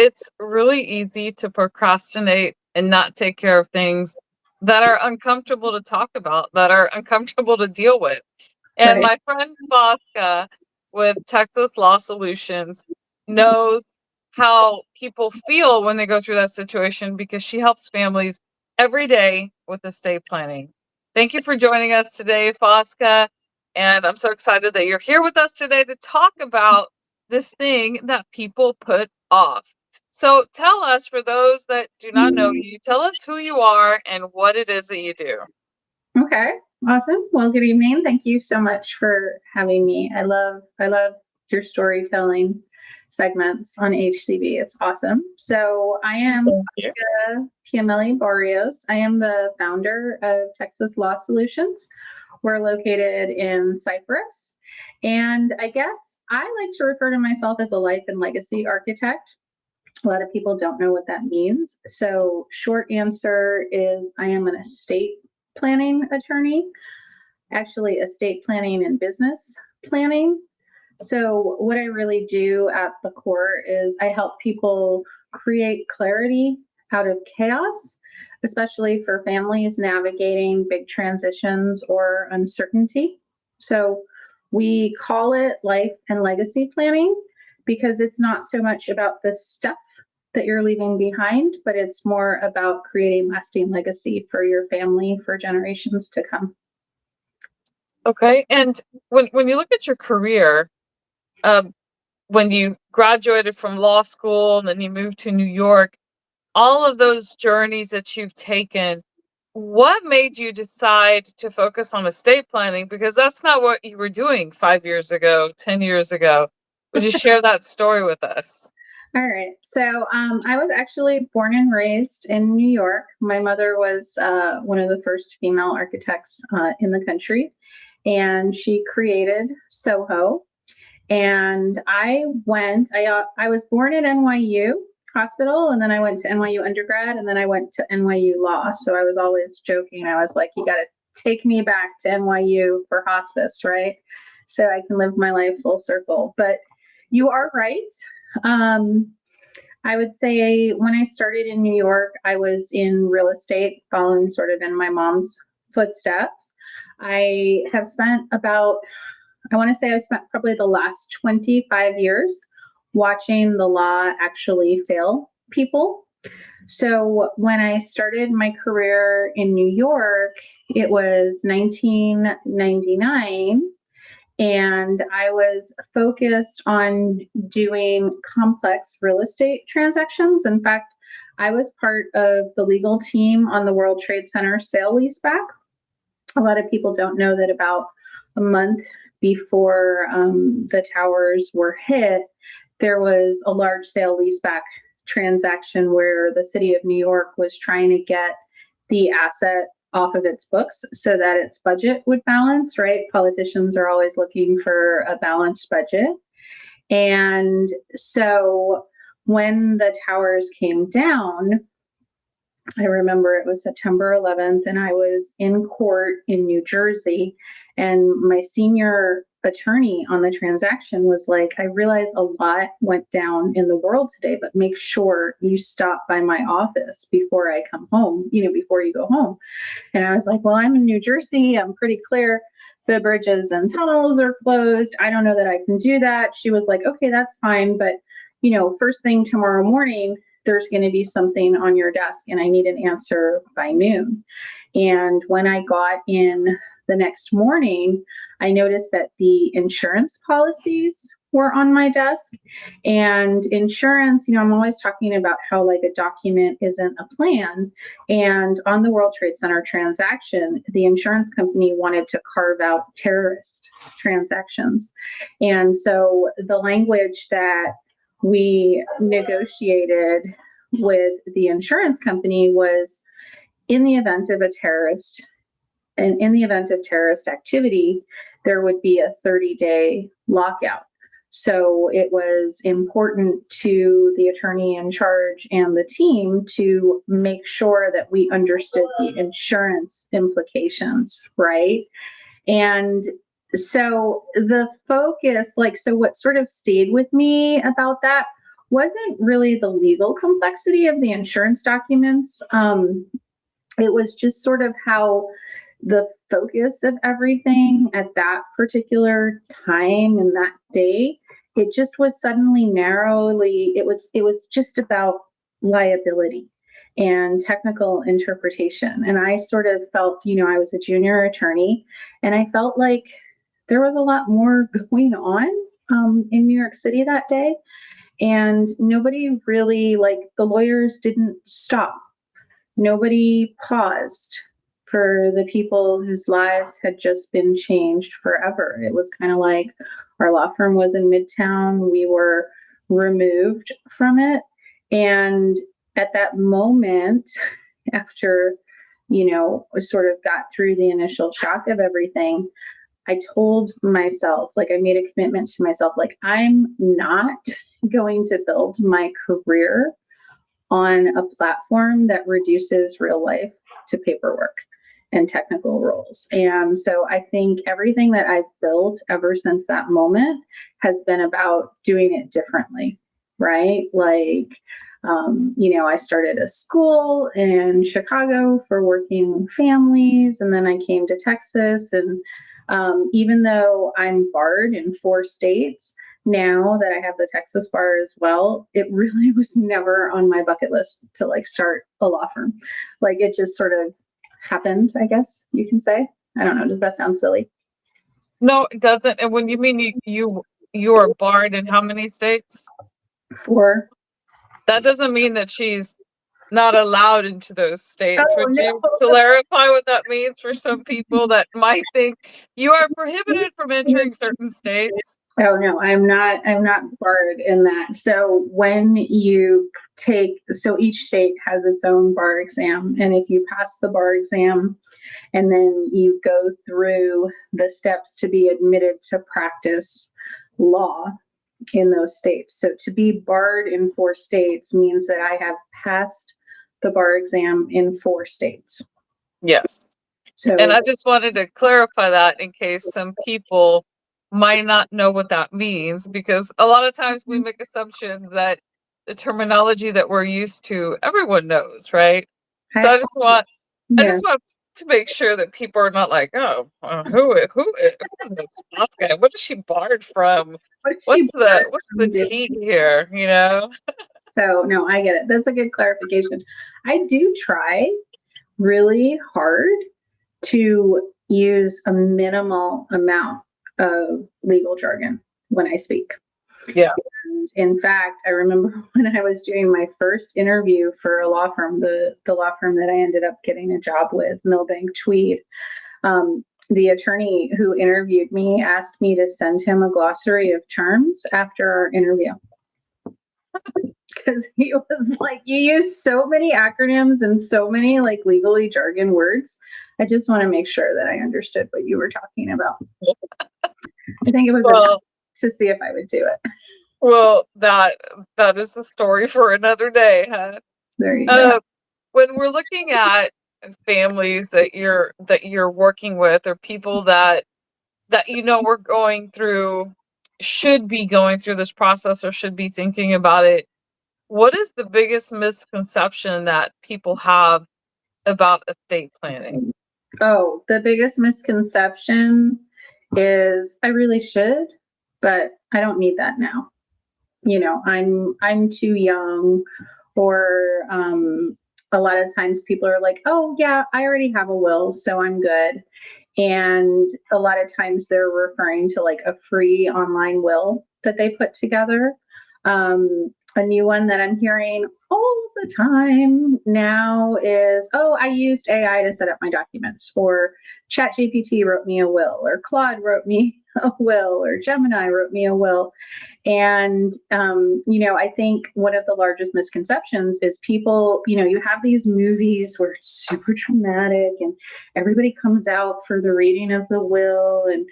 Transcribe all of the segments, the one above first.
it's really easy to procrastinate and not take care of things that are uncomfortable to talk about, that are uncomfortable to deal with. And Right. my friend Fosca with Texas Law Solutions knows how people feel when they go through that situation because she helps families every day with estate planning. Thank you for joining us today, Fosca. And I'm so excited that you're here with us today to talk about this thing that people put off. So tell us, for those that do not know you, tell us who you are and what it is that you do. Okay. Awesome. Well, good evening. Thank you so much for having me. I love your storytelling segments on HCB. It's awesome. So I am Thank you. Fosca Piomelli-Barrios. I am the founder of Texas Law Solutions. We're located in Cyprus. And I guess I like to refer to myself as a life and legacy architect. A lot of people don't know what that means. So, short answer is I am an estate planning attorney, actually, estate planning and business planning. So, what I really do at the core is I help people create clarity out of chaos, especially for families navigating big transitions or uncertainty. So, we call it life and legacy planning because it's not so much about the stuff that you're leaving behind, but it's more about creating lasting legacy for your family for generations to come. Okay. And when you look at your career, um, when you graduated from law school and then you moved to New York, all of those journeys that you've taken, what made you decide to focus on estate planning? Because that's not what you were doing 5 years ago, 10 years ago. Would you share that story with us? All right. So I was actually born and raised in New York. My mother was one of the first female architects in the country, and she created Soho. And I was born at NYU Hospital, and then I went to NYU undergrad, and then I went to NYU Law. So I was always joking. I was like, you got to take me back to NYU for hospice, right? So I can live my life full circle. But you are right. Um, I would say when I started in New York, I was in real estate, following sort of in my mom's footsteps. I have spent about, I want to say I spent probably the last 25 years watching the law actually fail people. So when I started my career in New York, it was 1999, and I was focused on doing complex real estate transactions. In fact, I was part of the legal team on the World Trade Center sale leaseback. A lot of people don't know that about a month before the towers were hit, there was a large sale leaseback transaction where the city of New York was trying to get the asset off of its books so that its budget would balance, right? Politicians are always looking for a balanced budget. And so when the towers came down, I remember it was September 11th, and I was in court in New Jersey, and my senior attorney on the transaction was like, I realize a lot went down in the world today, but make sure you stop by my office before I come home, before you go home. And I was like, well, I'm in New Jersey. I'm pretty clear the bridges and tunnels are closed. I don't know that I can do that. She was like, okay, that's fine. But, first thing tomorrow morning, there's going to be something on your desk and I need an answer by noon. And when I got in the next morning, I noticed that the insurance policies were on my desk. And insurance, I'm always talking about how like a document isn't a plan. And on the World Trade Center transaction, the insurance company wanted to carve out terrorist transactions. And so the language that we negotiated with the insurance company was in the event of terrorist activity, there would be a 30-day lockout. So it was important to the attorney in charge and the team to make sure that we understood the insurance implications, right? And so the focus, so what sort of stayed with me about that wasn't really the legal complexity of the insurance documents. It was just sort of how the focus of everything at that particular time and that day, it just was suddenly narrowly, it was just about liability and technical interpretation. And I sort of felt, I was a junior attorney, and I felt like there was a lot more going on in New York City that day. And nobody really, like, the lawyers didn't stop. Nobody paused for the people whose lives had just been changed forever. It was kind of like our law firm was in Midtown. We were removed from it. And at that moment, after, sort of got through the initial shock of everything, I told myself, like, I made a commitment to myself, like, I'm not going to build my career on a platform that reduces real life to paperwork and technical roles. And so I think everything that I've built ever since that moment has been about doing it differently, right? Like, I started a school in Chicago for working families, and then I came to Texas. And even though I'm barred in 4 states, now that I have the Texas bar as well, it really was never on my bucket list to like start a law firm. Like, it just sort of happened, I guess you can say. I don't know. Does that sound silly? No, it doesn't. And when you mean you are barred in how many states? 4. That doesn't mean that she's not allowed into those states. Oh, Would no. you clarify what that means for some people that might think you are prohibited from entering certain states? Oh no, I'm not barred in that. So when you so each state has its own bar exam, and if you pass the bar exam and then you go through the steps to be admitted to practice law in those states. So to be barred in 4 states means that I have passed the bar exam in 4 states. Yes. So, and I just wanted to clarify that in case some people might not know what that means, because a lot of times we make assumptions that the terminology that we're used to, everyone knows, right? So I just want yeah. to make sure that people are not like, oh, who is this Fosca? What is she barred from? What's the tea here? So no, I get it. That's a good clarification. I do try really hard to use a minimal amount of legal jargon when I speak. Yeah. And in fact, I remember when I was doing my first interview for a law firm, the law firm that I ended up getting a job with, Milbank Tweed, the attorney who interviewed me asked me to send him a glossary of terms after our interview. Because he was like, you use so many acronyms and so many like legally jargon words. I just want to make sure that I understood what you were talking about. I think it was a test to see if I would do it. Well, that is a story for another day, huh? There you go. When we're looking at families that you're working with, or people that we're going through, should be going through this process or should be thinking about it, what is the biggest misconception that people have about estate planning? Oh, the biggest misconception is I really should, but I don't need that now. I'm too young, or a lot of times people are like, oh yeah, I already have a will, so I'm good. And a lot of times they're referring to like a free online will that they put together. A new one that I'm hearing all the time now is, oh, I used AI to set up my documents, or ChatGPT wrote me a will, or Claude wrote me a will, or Gemini wrote me a will. And, I think one of the largest misconceptions is people, you have these movies where it's super dramatic and everybody comes out for the reading of the will, and,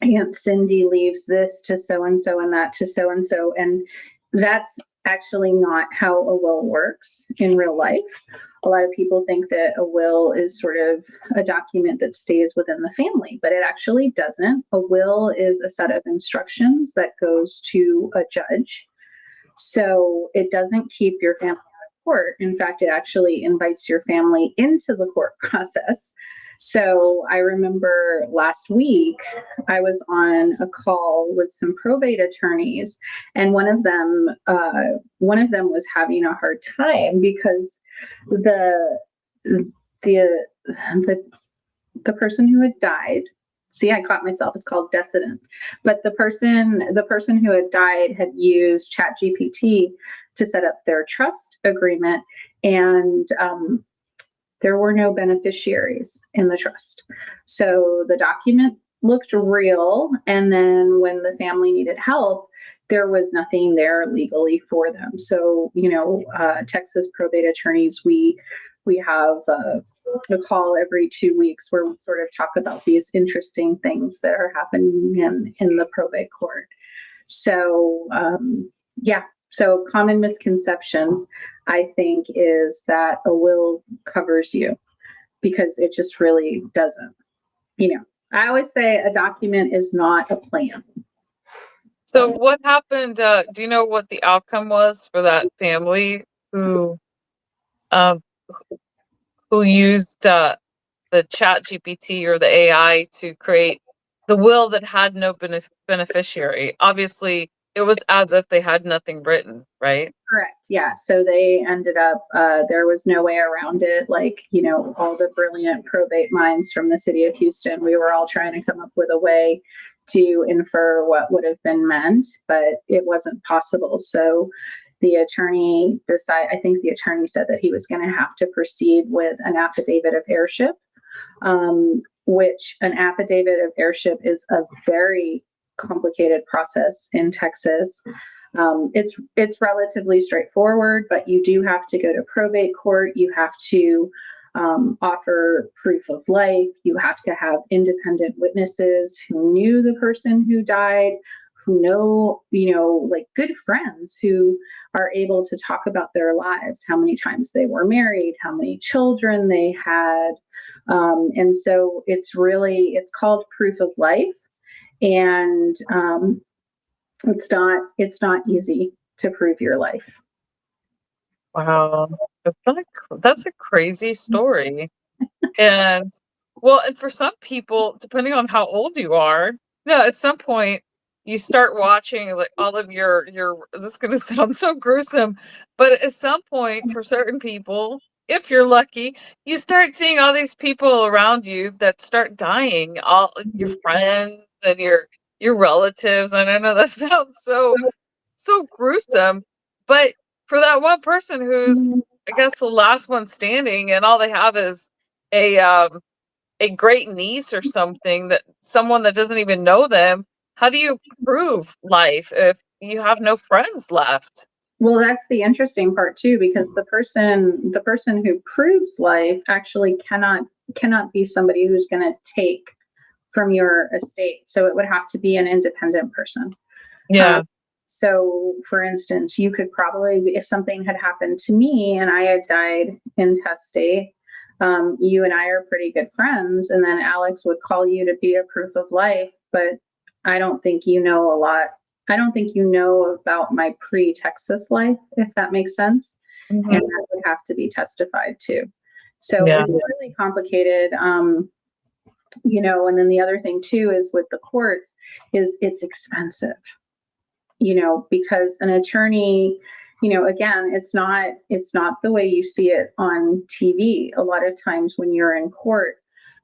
Aunt Cindy leaves this to so-and-so and that to so-and-so. And that's actually not how a will works in real life. A lot of people think that a will is sort of a document that stays within the family, but it actually doesn't. A will is a set of instructions that goes to a judge. So it doesn't keep your family out of court. In fact, it actually invites your family into the court process. So I remember last week I was on a call with some probate attorneys, and one of them was having a hard time because the the the the person who had died. See, I caught myself. It's called decedent. But the person who had died had used ChatGPT to set up their trust agreement, and there were no beneficiaries in the trust. So the document looked real, and then when the family needed help, there was nothing there legally for them. So, Texas probate attorneys, we have a call every 2 weeks where we sort of talk about these interesting things that are happening in the probate court. So, yeah. So common misconception, I think, is that a will covers you, because it just really doesn't. I always say a document is not a plan. So what happened? Do you know what the outcome was for that family who um, who used the chat GPT or the AI to create the will that had no beneficiary? Obviously, it was as if they had nothing written, right? Correct. Yeah. So they ended up, there was no way around it. Like, all the brilliant probate minds from the city of Houston, we were all trying to come up with a way to infer what would have been meant, but it wasn't possible. So I think the attorney said that he was going to have to proceed with an affidavit of heirship, which an affidavit of heirship is a very complicated process in Texas. It's relatively straightforward, but you do have to go to probate court. You have to offer proof of life. You have to have independent witnesses who knew the person who died, who know, like good friends who are able to talk about their lives, how many times they were married, how many children they had. And so it's called proof of life. And it's not easy to prove your life. Wow, that's a crazy story. And well, and for some people, depending on how old you are, at some point you start watching like all of your this is gonna sound so gruesome, but at some point for certain people, if you're lucky, you start seeing all these people around you that start dying, all your friends and your relatives. And I know that sounds so gruesome, but for that one person who's, I guess, the last one standing, and all they have is a um a great niece or something, that someone that doesn't even know them, how do you prove life if you have no friends left? Well, that's the interesting part too, because the person who proves life actually cannot be somebody who's going to take from your estate. So it would have to be an independent person. Yeah. So, for instance, you could probably, if something had happened to me and I had died intestate, you and I are pretty good friends, and then Alex would call you to be a proof of life, but I don't think you know a lot. I don't think you know about my pre-Texas life, if that makes sense. Mhm. And that would have to be testified to. So Yeah. it's really complicated. And then the other thing too is with the courts is it's expensive. Because an attorney, again, it's not the way you see it on TV. A lot of times when you're in court,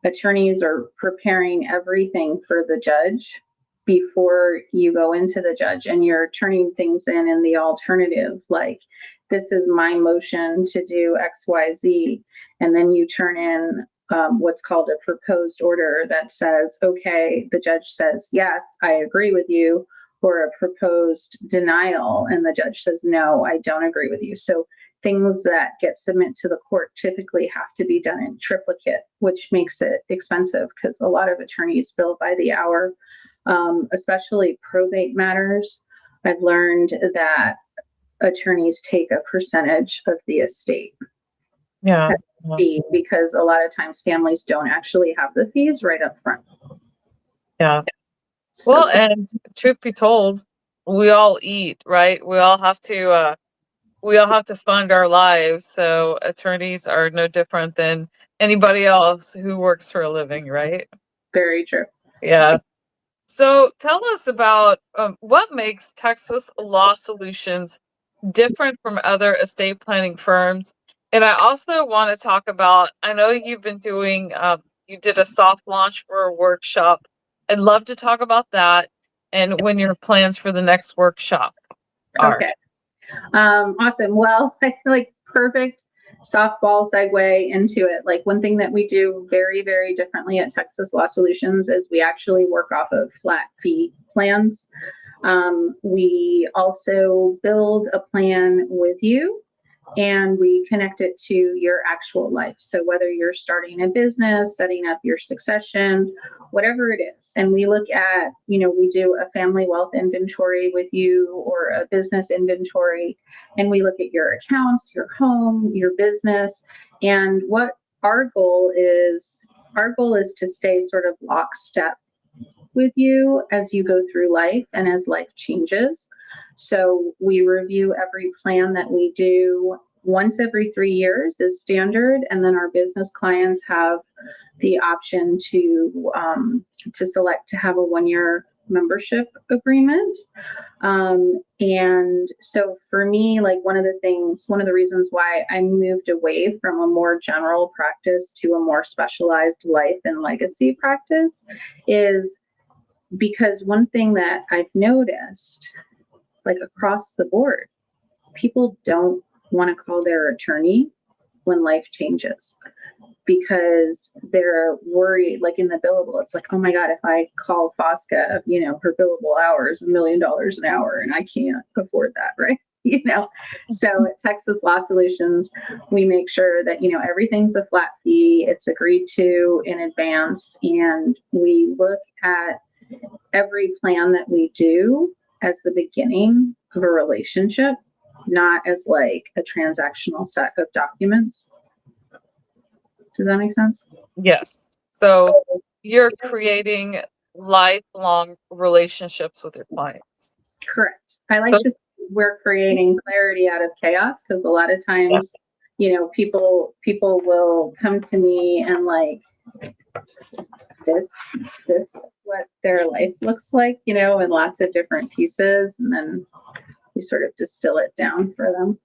attorneys are preparing everything for the judge before you go into the judge, and you're turning things in the alternative, like, this is my motion to do XYZ, and then you turn in what's called a proposed order that says, okay, the judge says, yes, I agree with you, or a proposed denial, and the judge says, no, I don't agree with you. So things that get submitted to the court typically have to be done in triplicate, which makes it expensive because a lot of attorneys bill by the hour, especially probate matters. I've learned that attorneys take a percentage of the estate Yeah. fee, because a lot of times families don't actually have the fees right up front. Yeah. So Well, and truth be told, we all eat, right? We all have to fund our lives, so attorneys are no different than anybody else who works for a living, right? very true. Yeah. So tell us about what makes Texas Law Solutions different from other estate planning firms. And I also want to talk about, I know you've been doing, you did a soft launch for a workshop. I'd love to talk about that and when your plans for the next workshop are. Okay. Awesome. Well, I feel like perfect softball segue into it. Like, one thing that we do very, very differently at Texas Law Solutions is we actually work off of flat fee plans. We also build a plan with you, and we connect it to your actual life. So whether you're starting a business, setting up your succession, whatever it is, and we look at, we do a family wealth inventory with you, or a business inventory, and we look at your accounts, your home, your business, and what our goal is. Our goal is to stay sort of lockstep with you as you go through life and as life changes. So we review every plan that we do once every 3 years is standard, and then our business clients have the option to select to have a 1-year membership agreement. And so for me, like, one of the reasons why I moved away from a more general practice to a more specialized life and legacy practice is because one thing that I've noticed, like across the board, people don't want to call their attorney when life changes, because they're worried. Like in the billable, it's like, oh my God, if I call Fosca, her billable hours $1 million an hour, and I can't afford that, right? So at Texas Law Solutions, we make sure that, everything's a flat fee, it's agreed to in advance, and we look at every plan that we do as the beginning of a relationship, not as like a transactional set of documents. Does that make sense? Yes. So you're creating lifelong relationships with your clients. Correct. I like So to say we're creating clarity out of chaos, because a lot of times, people will come to me and like, this what their life looks like, in lots of different pieces, and then we sort of distill it down for them.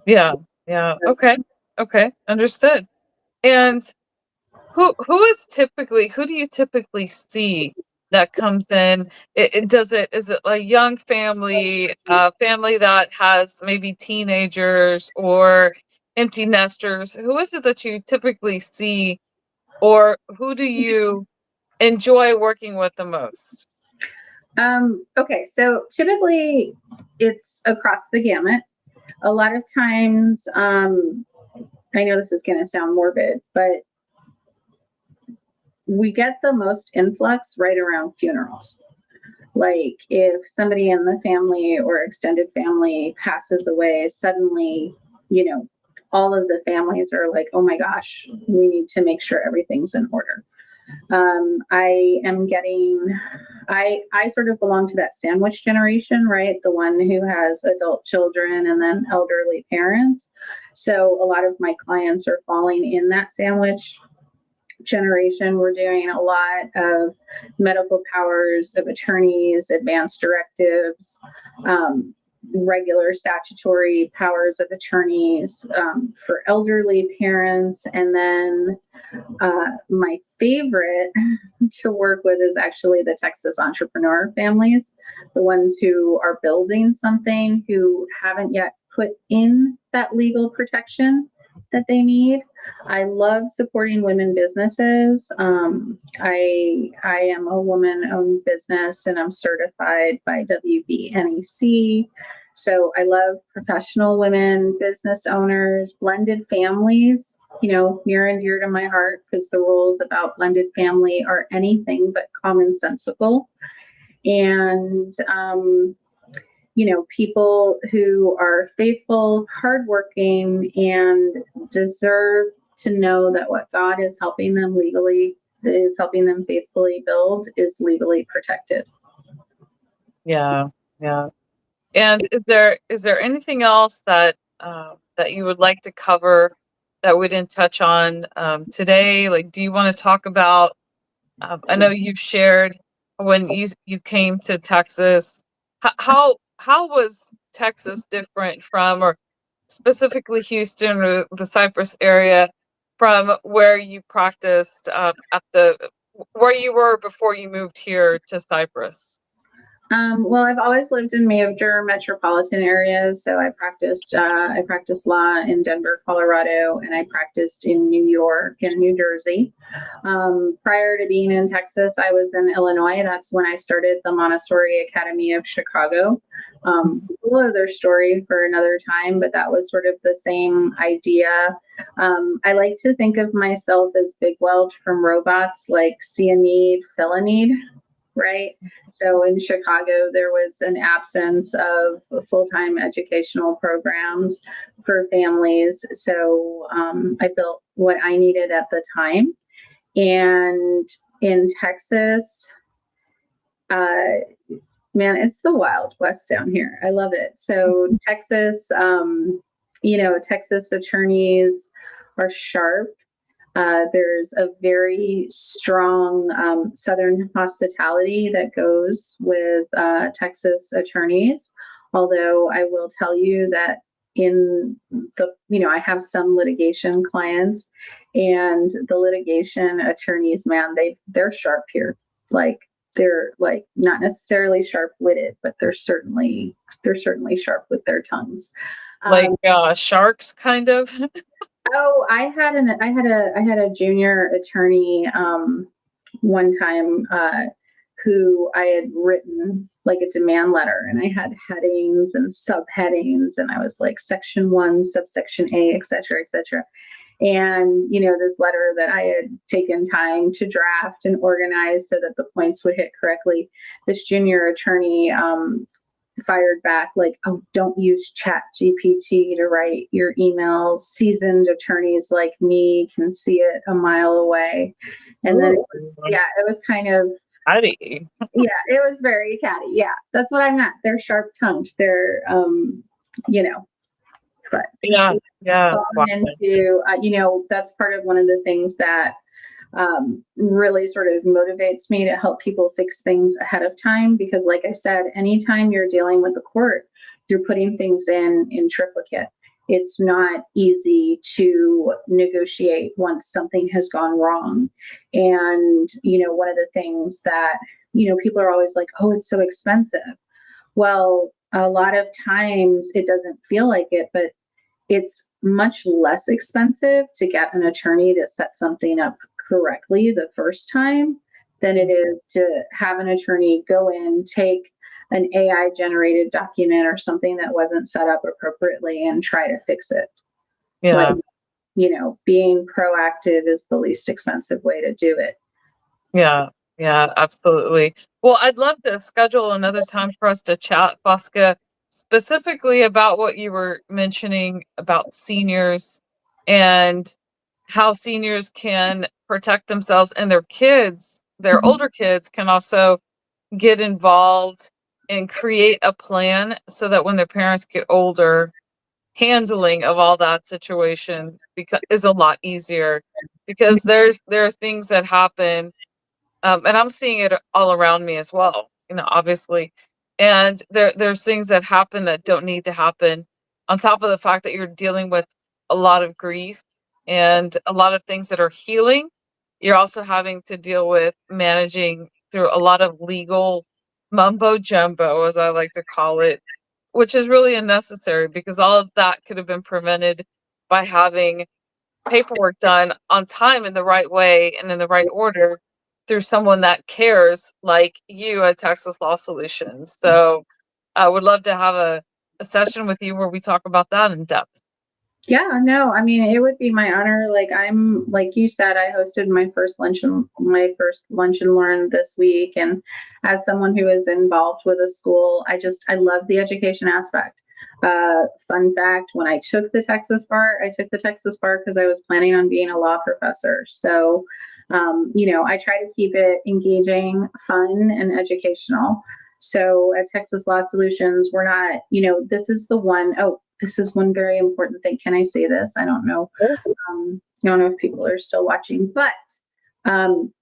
yeah, yeah. Okay, understood. And who do you typically see that comes in? Is it a young family, family that has maybe teenagers or empty nesters? Who is it that you typically see, or who do you enjoy working with the most? Okay, so typically it's across the gamut. A lot of times, I know this is going to sound morbid, but we get the most influx right around funerals. Like if somebody in the family or extended family passes away, suddenly, all of the families are like, oh my gosh, we need to make sure everything's in order. I sort of belong to that sandwich generation, right? The one who has adult children and then elderly parents. So a lot of my clients are falling in that sandwich generation. We're doing a lot of medical powers of attorneys, advanced directives, regular statutory powers of attorneys for elderly parents. And then my favorite to work with is actually the Texas entrepreneur families, the ones who are building something, who haven't yet put in that legal protection that they need. I love supporting women businesses. I am a woman-owned business, and I'm certified by WBNEC. So I love professional women, business owners, blended families, near and dear to my heart, because the rules about blended family are anything but commonsensical. And people who are faithful, hardworking, and deserve to know that what God is helping them legally, is helping them faithfully build, is legally protected. Yeah, yeah. And is there anything else that that you would like to cover that we didn't touch on today? Like, do you want to talk about? I know you've shared when you came to Texas. How was Texas different from, or specifically Houston or the Cypress area, from where you practiced at the where you were before you moved here to Cypress? Well, I've always lived in major metropolitan areas, so I practiced law in Denver, Colorado, and I practiced in New York and New Jersey. Prior to being in Texas, I was in Illinois. That's when I started the Montessori Academy of Chicago. Whole other story for another time, but that was sort of the same idea. I like to think of myself as Big Weld from Robots, like see a need, fill a need, right? So in Chicago, there was an absence of full-time educational programs for families. So I built what I needed at the time. And in Texas, man, it's the Wild West down here. I love it. So Texas, Texas attorneys are sharp. There's a very strong Southern hospitality that goes with Texas attorneys. Although I will tell you that I have some litigation clients, and the litigation attorneys, man, they're sharp here. Like, they're like not necessarily sharp-witted, but they're certainly sharp with their tongues. Like sharks, kind of. Oh, I had a junior attorney one time who I had written like a demand letter, and I had headings and subheadings, and I was like section 1, subsection A, et cetera, et cetera. And this letter that I had taken time to draft and organize so that the points would hit correctly, this junior attorney fired back like, "Oh, don't use Chat GPT to write your emails. Seasoned attorneys like me can see it a mile away." And then it was kind of Catty. yeah, it was very catty. Yeah, that's what I meant. They're sharp tongued. They're but Yeah, yeah. Wow. into that's part of one of the things that really sort of motivates me to help people fix things ahead of time, because like I said, anytime you're dealing with the court, you're putting things in triplicate. It's not easy to negotiate once something has gone wrong. And one of the things that people are always like, "Oh, it's so expensive." Well, a lot of times it doesn't feel like it, but it's much less expensive to get an attorney to set something up correctly the first time than it is to have an attorney go in, take an AI generated document or something that wasn't set up appropriately and try to fix it. Yeah. Being proactive is the least expensive way to do it. Yeah, yeah, absolutely. Well, I'd love to schedule another time for us to chat, Fosca, specifically about what you were mentioning about seniors and how seniors can protect themselves, and their kids, their older kids, can also get involved and create a plan so that when their parents get older, handling of all that situation is a lot easier, because there are things that happen, and I'm seeing it all around me as well, obviously. And there's things that happen that don't need to happen, on top of the fact that you're dealing with a lot of grief and a lot of things that are healing. You're also having to deal with managing through a lot of legal mumbo jumbo, as I like to call it, which is really unnecessary, because all of that could have been prevented by having paperwork done on time, in the right way and in the right order, through someone that cares, like you at Texas Law Solutions. So I would love to have a session with you where we talk about that in depth. Yeah, no, I mean, it would be my honor. Like I'm, like you said, I hosted my first lunch and learn this week. And as someone who is involved with a school, I love the education aspect. Fun fact, when I took the Texas bar, I took the Texas bar because I was planning on being a law professor. So, I try to keep it engaging, fun, and educational. So at Texas Law Solutions, we're not, this is one very important thing. Can I say this? I don't know if people are still watching, but um,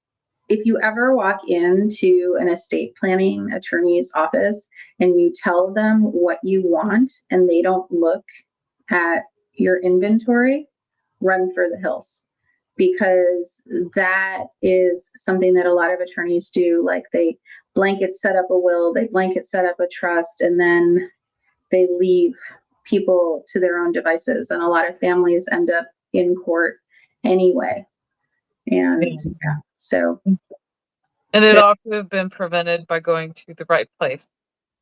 if you ever walk into an estate planning attorney's office and you tell them what you want and they don't look at your inventory, run for the hills, because that is something that a lot of attorneys do. Like they blanket set up a will, they blanket set up a trust, and then they leave people to their own devices. And a lot of families end up in court anyway. And yeah, so And it all could have been prevented by going to the right place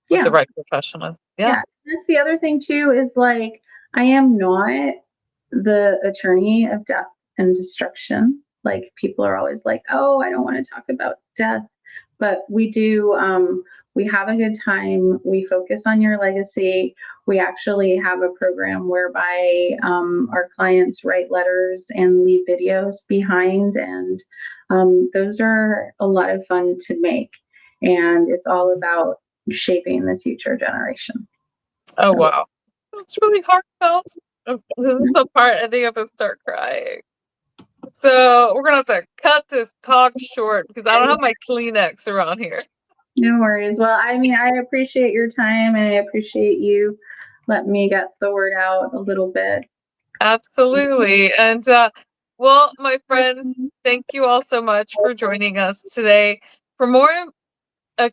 with the yeah, right professional. Yeah. yeah. That's the other thing too, is like, I am not the attorney of death and destruction. Like people are always like, oh, I don't want to talk about death, but we have a good time. We focus on your legacy. We actually have a program whereby our clients write letters and leave videos behind, and those are a lot of fun to make. And it's all about shaping the future generation. Oh, So, wow. That's really heartfelt. Oh, this is the part I think I'm gonna start crying. So we're gonna have to cut this talk short because I don't have my Kleenex around here. no worries. Well, I mean, I appreciate your time and I appreciate you letting me get the word out a little bit. Absolutely. And well, my friends, thank you all so much for joining us today. For more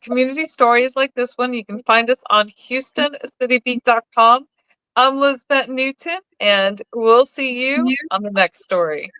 community stories like this one, you can find us on HoustonCityBeat.com. I'm Lisbet Newton, and we'll see you on the next story.